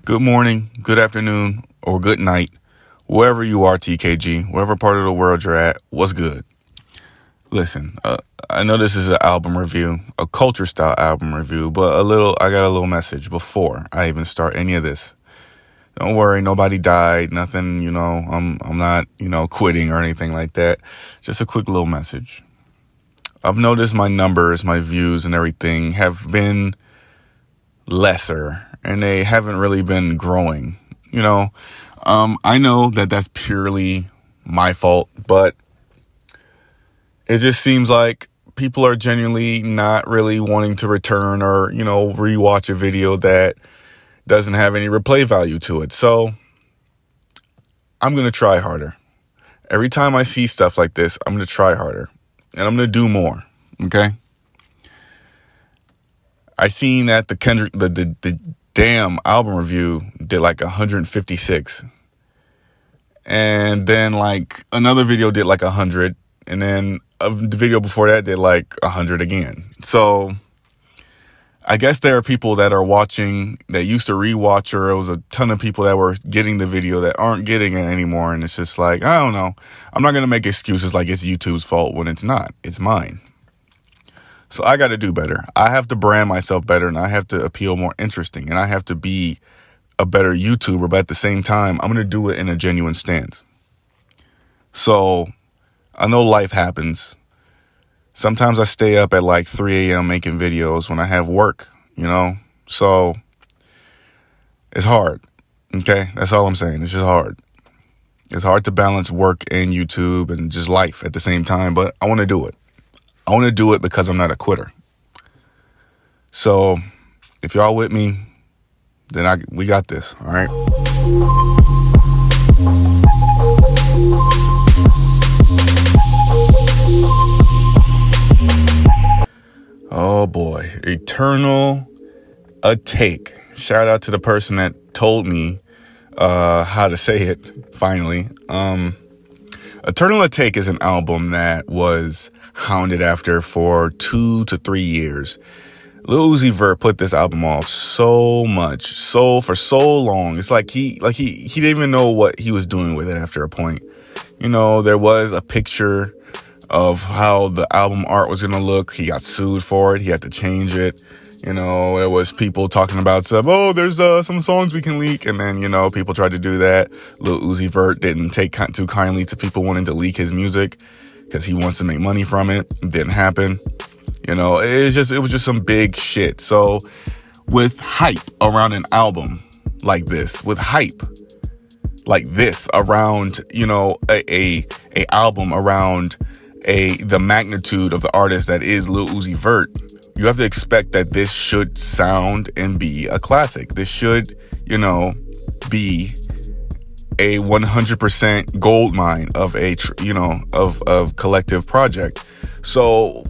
Good morning, good afternoon, or good night, wherever you are, TKG, wherever part of the world you're at. What's good? Listen, I know this is an album review, a culture style album review, but I got a little message before I even start any of this. Don't worry, nobody died, nothing, I'm not, quitting or anything like that. Just a quick little message. I've noticed my numbers, my views and everything have been lesser, and they haven't really been growing. I know that that's purely my fault, but it just seems like people are genuinely not really wanting to return or, rewatch a video that doesn't have any replay value to it. So I'm going to try harder. Every time I see stuff like this, I'm going to try harder and I'm going to do more. Okay. I seen that the Kendrick, the damn album review did like 156. And then like another video did like 100. And then the video before that did like 100 again. So I guess there are people that are watching that used to rewatch, or it was a ton of people that were getting the video that aren't getting it anymore. And it's just like, I don't know. I'm not going to make excuses like it's YouTube's fault when it's not. It's mine. So I got to do better. I have to brand myself better, and I have to appeal more interesting, and I have to be a better YouTuber. But at the same time, I'm going to do it in a genuine stance. So I know life happens. Sometimes I stay up at like 3 a.m. making videos when I have work, so it's hard. Okay. That's all I'm saying. It's just hard. It's hard to balance work and YouTube and just life at the same time, but I want to do it. I want to do it because I'm not a quitter. So if y'all with me, then we got this. All right. Oh boy. Eternal Atake. Shout out to the person that told me how to say it finally. Eternal Atake is an album that was hounded after for 2 to 3 years. Lil Uzi Vert put this album off so for so long. It's like he didn't even know what he was doing with it after a point. There was a picture of how the album art was going to look. He got sued for it. He had to change it. There was people talking about there's some songs we can leak. And then, people tried to do that. Lil Uzi Vert didn't take too kindly to people wanting to leak his music because he wants to make money from it. It didn't happen. It was just some big shit. So with hype around an album like this, with hype like this around, a album around the magnitude of the artist that is Lil Uzi Vert, you have to expect that this should sound and be a classic. This should, be a 100% gold mine of of collective project. So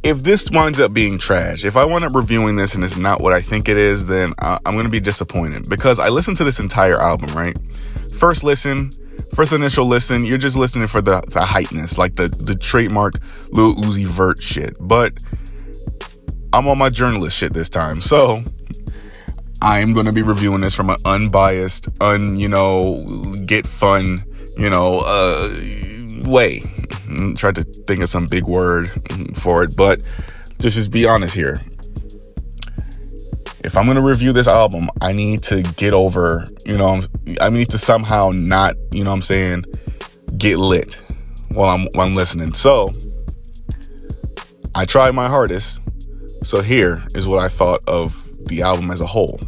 if this winds up being trash, if I wind up reviewing this and it's not what I think it is, then I'm going to be disappointed, because I listened to this entire album, right? First initial listen, you're just listening for the hypeness, like the trademark Lil Uzi Vert shit. But I'm on my journalist shit this time. So I'm going to be reviewing this from an unbiased, get fun, way. Tried to think of some big word for it, but just be honest here. If I'm going to review this album, I need to get over, I need to somehow not, get lit while I'm listening. So I tried my hardest. So here is what I thought of the album as a whole.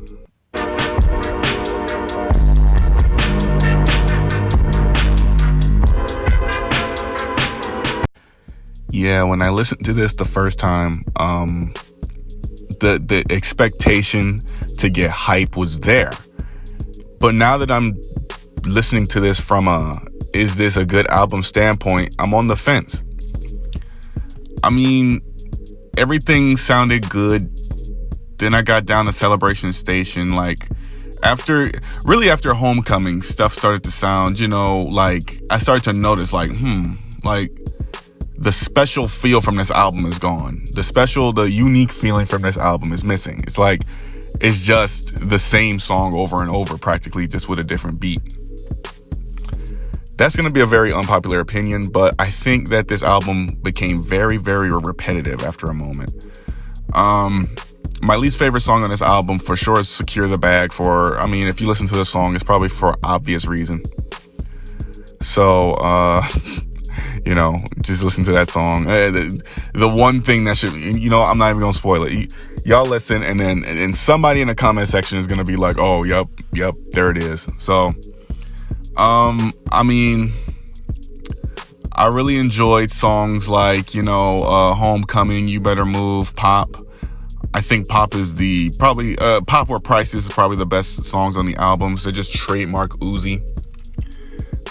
Yeah, when I listened to this the first time, the expectation to get hype was there. But now that I'm listening to this from is this a good album standpoint, I'm on the fence. I mean, everything sounded good. Then I got down to Celebration Station. Like after Homecoming, stuff started to sound, like I started to notice like the special feel from this album is gone. The unique feeling from this album is missing. It's like It's just the same song over and over, practically, just with a different beat. That's going to be a very unpopular opinion, but I think that this album became very, very repetitive after a moment. My least favorite song on this album for sure is Secure the Bag. If you listen to the song, it's probably for obvious reason. So, just listen to that song. The one thing that should, I'm not even going to spoil it. Y'all listen, and then somebody in the comment section is going to be like, oh, yep, there it is. So, I really enjoyed songs like, Homecoming, You Better Move, Pop. I think Pop is Pop or Prices is probably the best songs on the album. So just trademark Uzi.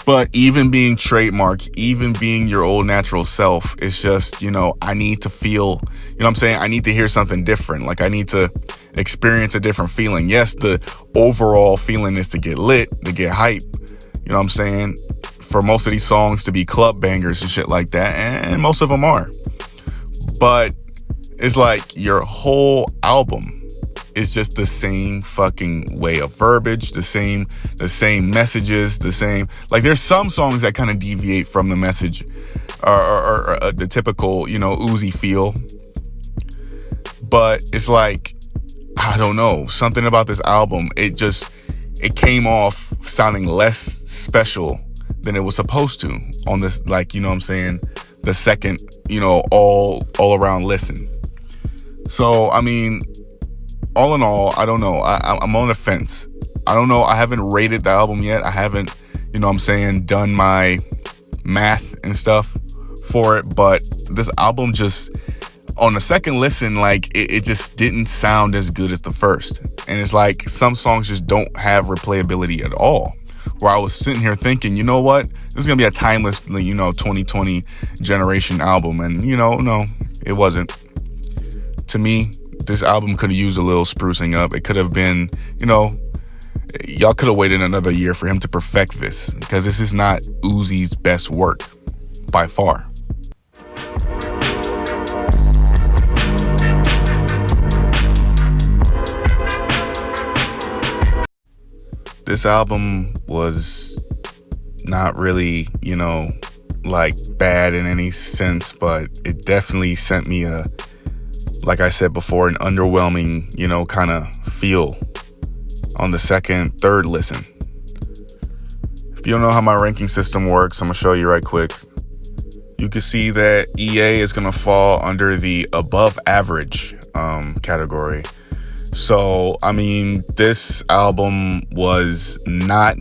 But even being trademark, even being your old natural self, it's just, I need to feel, I need to hear something different. Like, I need to experience a different feeling. Yes, the overall feeling is to get lit, to get hype. For most of these songs to be club bangers and shit like that. And most of them are. But it's like your whole album is just the same fucking way of verbiage, the same messages, the same. Like, there's some songs that kind of deviate from the message or the typical, Uzi feel. But it's like, I don't know, something about this album, it came off sounding less special than it was supposed to on this, the second, all around listen. So, all in all, I don't know. I'm on the fence. I don't know. I haven't rated the album yet. I haven't, done my math and stuff for it. But this album just, on the second listen, it just didn't sound as good as the first. And it's like some songs just don't have replayability at all. Where I was sitting here thinking, you know what? This is going to be a timeless, 2020 generation album. And, no, it wasn't. To me, this album could have used a little sprucing up. It could have been, y'all could have waited another year for him to perfect this, because this is not Uzi's best work by far. This album was not really, bad in any sense, but it definitely sent me like I said before, an underwhelming, kind of feel on the second, third listen. If you don't know how my ranking system works, I'm going to show you right quick. You can see that EA is going to fall under the above average category. So, this album was not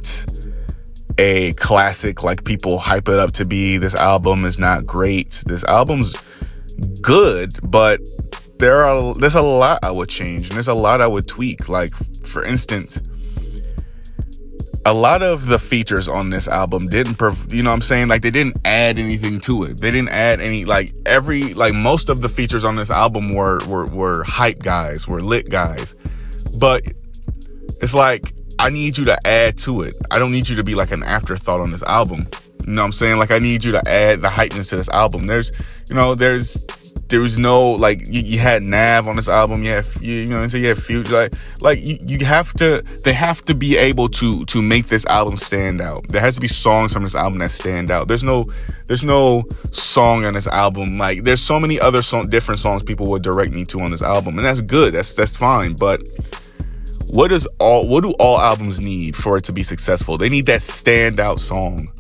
a classic like people hype it up to be. This album is not great. This album's good, but there's a lot I would change, and there's a lot I would tweak. Like, for instance, a lot of the features on this album didn't, they didn't add anything to it. They didn't add any, most of the features on this album were hype guys, were lit guys. But it's like, I need you to add to it. I don't need you to be like an afterthought on this album. You know what I'm saying? Like, I need you to add the hypeness to this album. There was no, you had Nav on this album. You had Future. They have to be able to make this album stand out. There has to be songs from this album that stand out. There's no song on this album. There's so many other different songs people would direct me to on this album, and that's good. That's fine. But what do all albums need for it to be successful? They need that standout song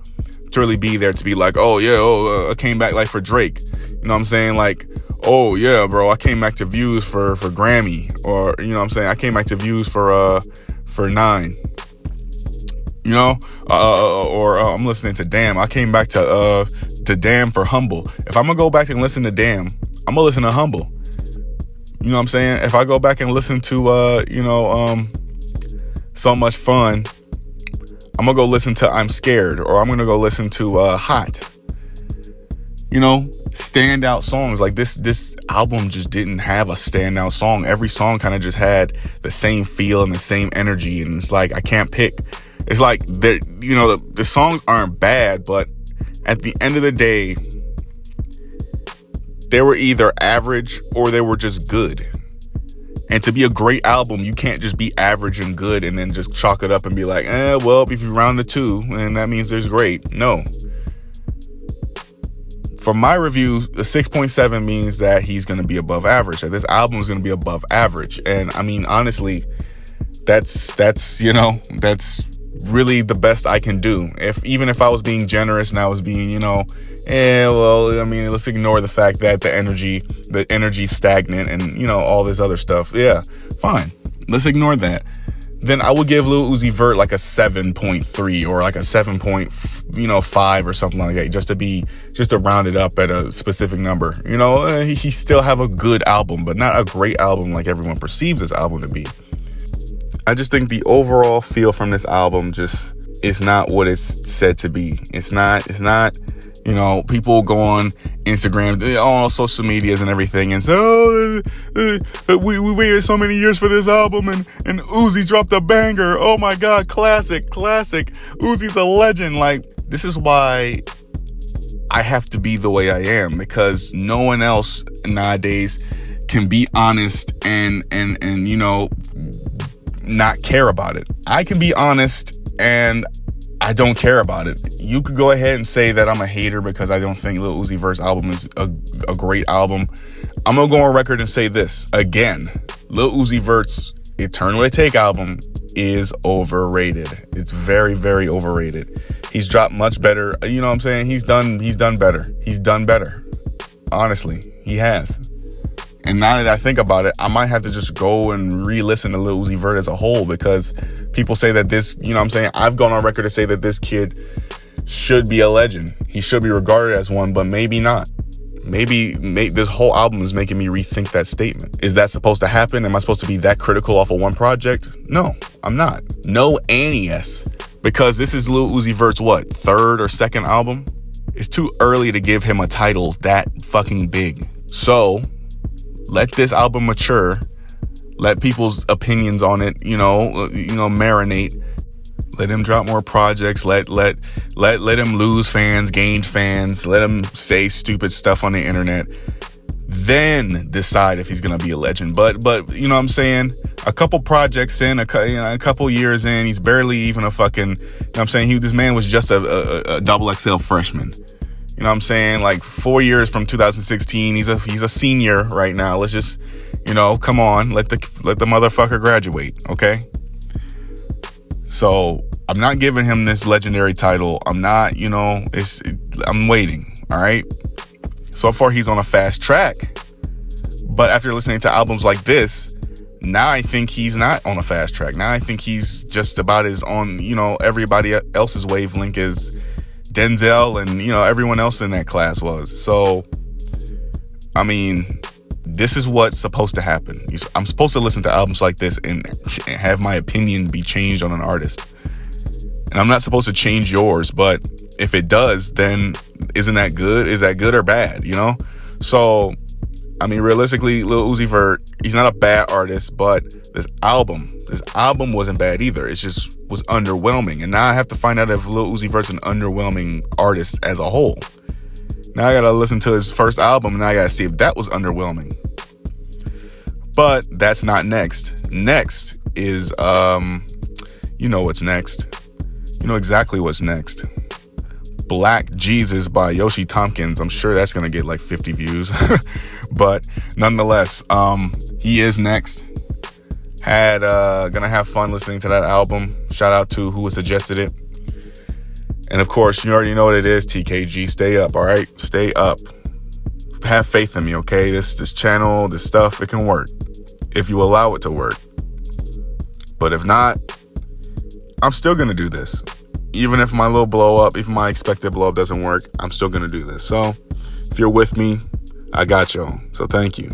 to really be there, to be like, I came back, like for Drake. You know what I'm saying? Like, oh yeah, bro, I came back to views for Grammy, or I came back to views for 9. Or I'm listening to Damn. I came back to Damn for Humble. If I'm gonna go back and listen to Damn, I'm gonna listen to Humble. You know what I'm saying? If I go back and listen to So Much Fun, I'm gonna go listen to I'm Scared, or I'm gonna go listen to Hot. Standout songs. Like, this album just didn't have a standout song. Every song kind of just had the same feel and the same energy, and it's like, I can't pick. It's like, the songs aren't bad, but at the end of the day, they were either average or they were just good. And to be a great album, you can't just be average and good and then just chalk it up and be like, well, if you round to 2, then that means there's great. No. For my review, the 6.7 means that he's going to be above average, that this album is going to be above average. And I mean, honestly, that's really the best I can do. Even if I was being generous and I was being, let's ignore the fact that the energy's stagnant and, all this other stuff. Yeah, fine. Let's ignore that. Then I would give Lil Uzi Vert like a 7.3 or like a 7.5 or something like that, just to round it up at a specific number. He still have a good album, but not a great album like everyone perceives this album to be. I just think the overall feel from this album just is not what it's said to be. It's not, people go on Instagram, all social medias and everything and say, we waited so many years for this album and Uzi dropped a banger. Oh my God, classic. Uzi's a legend. Like, this is why I have to be the way I am, because no one else nowadays can be honest and not care about it. I can be honest and I don't care about it. You could go ahead and say that I'm a hater because I don't think Lil Uzi Vert's album is a great album. I'm gonna go on record and say this again: Lil Uzi Vert's Eternal Atake album is overrated. It's very, very overrated. He's dropped much better. You know what I'm saying? He's done better. He's done better. Honestly, he has. And now that I think about it, I might have to just go and re-listen to Lil Uzi Vert as a whole, because people say that this, I've gone on record to say that this kid should be a legend. He should be regarded as one, but maybe not. Maybe this whole album is making me rethink that statement. Is that supposed to happen? Am I supposed to be that critical off of one project? No, I'm not. No and yes. Because this is Lil Uzi Vert's, third or second album? It's too early to give him a title that fucking big. So let this album mature. Let people's opinions on it, marinate. Let him drop more projects. Let him lose fans, gain fans. Let him say stupid stuff on the internet. Then decide if he's gonna be a legend. But you know what I'm saying? A couple projects in, a couple years in, he's barely even a fucking. You know what I'm saying? This man was just a double XL freshman. You know what I'm saying? Like 4 years from 2016, he's a senior right now. Let's just, come on, let the motherfucker graduate, okay? So I'm not giving him this legendary title. I'm not, I'm waiting, all right? So far, he's on a fast track. But after listening to albums like this, now I think he's not on a fast track. Now I think he's just about as on, everybody else's wavelength as Denzel and, everyone else in that class was. So, I mean, this is what's supposed to happen. I'm supposed to listen to albums like this and have my opinion be changed on an artist. And I'm not supposed to change yours, but if it does, then isn't that good? Is that good or bad, So, I mean, realistically, Lil Uzi Vert, he's not a bad artist, but this album wasn't bad either. It just was underwhelming. And now I have to find out if Lil Uzi Vert's an underwhelming artist as a whole. Now I gotta listen to his first album, and I gotta see if that was underwhelming. But that's not next. Next is, what's next. You know exactly what's next. Black Jesus by Yoshi Tompkins. I'm sure that's gonna get like 50 views. But nonetheless, he is next. Gonna have fun listening to that album. Shout out to who suggested it. And of course, you already know what it is. TKG, stay up, all right? Stay up. Have faith in me, okay? This channel, this stuff, it can work if you allow it to work. But if not, I'm still gonna do this. Even if my little blow up, if my expected blow up doesn't work, I'm still gonna do this. So if you're with me, I got y'all. So thank you.